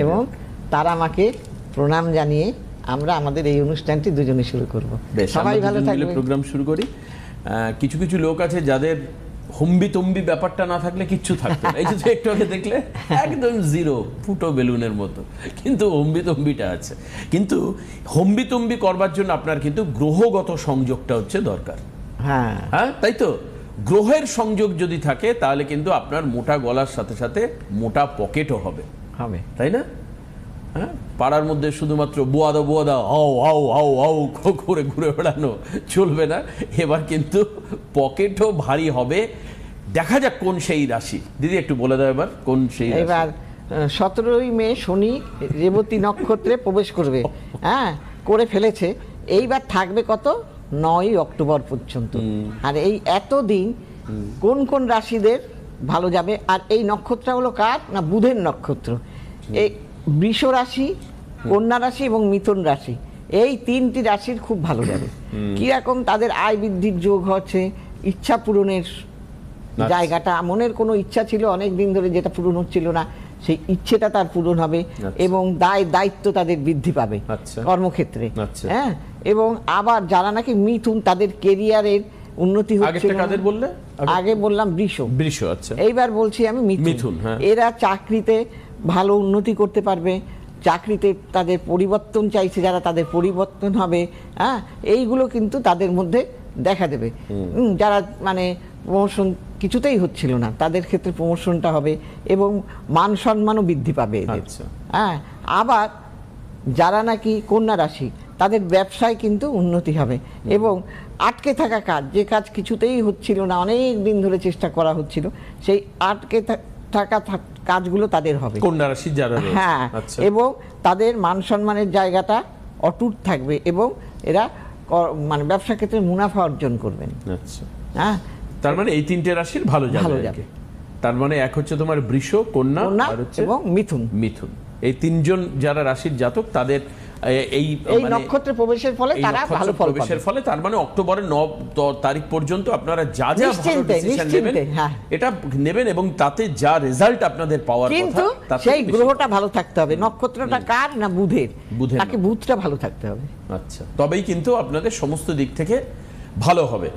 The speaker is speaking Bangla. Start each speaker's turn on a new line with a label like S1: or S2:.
S1: এবং তারা আমাকে প্রণাম জানিয়ে আমরা আমাদের এই অনুষ্ঠানটি দুজনে শুরু করব। সবাই ভালো থাকবে।
S2: প্রোগ্রাম শুরু করি। কিছু কিছু লোক আছে যাদের হম্বিতম্বি ব্যাপারটা না থাকলে কিচ্ছু থাকতো না। এই যে একটু আগে দেখলে একদম জিরো, ফুটো বেলুনের মতো, কিন্তু হম্বিতম্বিটা আছে। কিন্তু হম্বিতম্বি করবার জন্য আপনার কিন্তু গ্রহগত সংযোগটা হচ্ছে দরকার।
S1: হ্যাঁ
S2: হ্যাঁ, তাই তো। গ্রহের সংযোগ যদি থাকে তাহলে কিন্তু আপনার মোটা গলার সাথে সাথে মোটা পকেটও হবে, তাই না? হ্যাঁ, পাড়ার মধ্যে শুধুমাত্র বোয়াদা বোয়াদা হাও হাও হাও হাও করে ঘুরে বেড়ানো চলবে না। এবার কিন্তু পকেটও ভারী হবে। দেখা যাক কোন সেই রাশি। দিদি একটু বলে দাও এবার কোন সেই রাশি।
S1: এবার 17ই মে শনি রেবতী নক্ষত্রে প্রবেশ করবে। হ্যাঁ, করে ফেলেছে। এইবার থাকবে কত? 9ই অক্টোবর পর্যন্ত। আর এই এতদিন কোন কোন রাশিদের ভালো যাবে? আর এই নক্ষত্র হলো কার? না, বুধের নক্ষত্র। এই বৃষ রাশি, কন্যা রাশি এবং মিথুন রাশি, এই 3টি রাশির খুব ভালো যাবে। কিরকম তাদের আয় বৃদ্ধির যোগ হচ্ছে, ইচ্ছা পূরণের জায়গাটা, মনের কোনো ইচ্ছা ছিল অনেক দিন ধরে যেটা পূরণ হচ্ছিল না, সেই ইচ্ছেটা তার পূরণ হবে। এবং দায়িত্ব তাদের বৃদ্ধি পাবে কর্মক্ষেত্রে। হ্যাঁ, এবং আবার যারা নাকি মিথুন, তাদের কেরিয়ারের উন্নতি হচ্ছে। আগে বললাম বৃষ।
S2: আচ্ছা,
S1: এইবার বলছি আমি মিথুন। এরা চাকরিতে ভালো উন্নতি করতে পারবে। চাকরিতে তাদের পরিবর্তন চাইছে যারা, তাদের পরিবর্তন হবে। হ্যাঁ, এইগুলো কিন্তু তাদের মধ্যে দেখা দেবে। যারা মানে প্রমোশন কিছুতেই হচ্ছিল না, তাদের ক্ষেত্রে প্রমোশনটা হবে এবং মান সম্মানও বৃদ্ধি পাবে এদের। হ্যাঁ, আবার যারা নাকি কন্যা রাশি, তাদের ব্যবসায় কিন্তু উন্নতি হবে এবং আটকে থাকা কাজ, যে কাজ কিছুতেই হচ্ছিল না, অনেক দিন ধরে চেষ্টা করা হচ্ছিল, সেই আটকে থাকা কাজগুলো তাদের হবে
S2: কন্যা রাশি যারা।
S1: হ্যাঁ, এবং তাদের মান সম্মানের জায়গাটা অটুট থাকবে এবং এরা মানে ব্যবসা ক্ষেত্রে মুনাফা অর্জন করবেন।
S2: আচ্ছা,
S1: হ্যাঁ,
S2: তার মানে এই 3টে রাশির ভালো যাবে। তার মানে এক হচ্ছে তোমার বৃষ, কন্যা আর হচ্ছে
S1: এবং মিথুন।
S2: এই 3জন যারা রাশির জাতক, তাদের এই
S1: নক্ষত্রে প্রবেশের ফলে তারা ভালো ফল পাবে।
S2: তার মানে অক্টোবরের 9 তারিখ পর্যন্ত আপনারা যা যা ভালো ডিসিশন নেবেন এটা নেবেন এবং তাতে যা রেজাল্ট আপনাদের পাওয়ার কথা,
S1: কিন্তু সেই গ্রহটা ভালো থাকতে হবে। নক্ষত্রটা কার? না, বুধের। তাকে বুধটা ভালো থাকতে হবে।
S2: আচ্ছা, তবেই কিন্তু আপনাদের সমস্ত দিক থেকে ভালো হবে।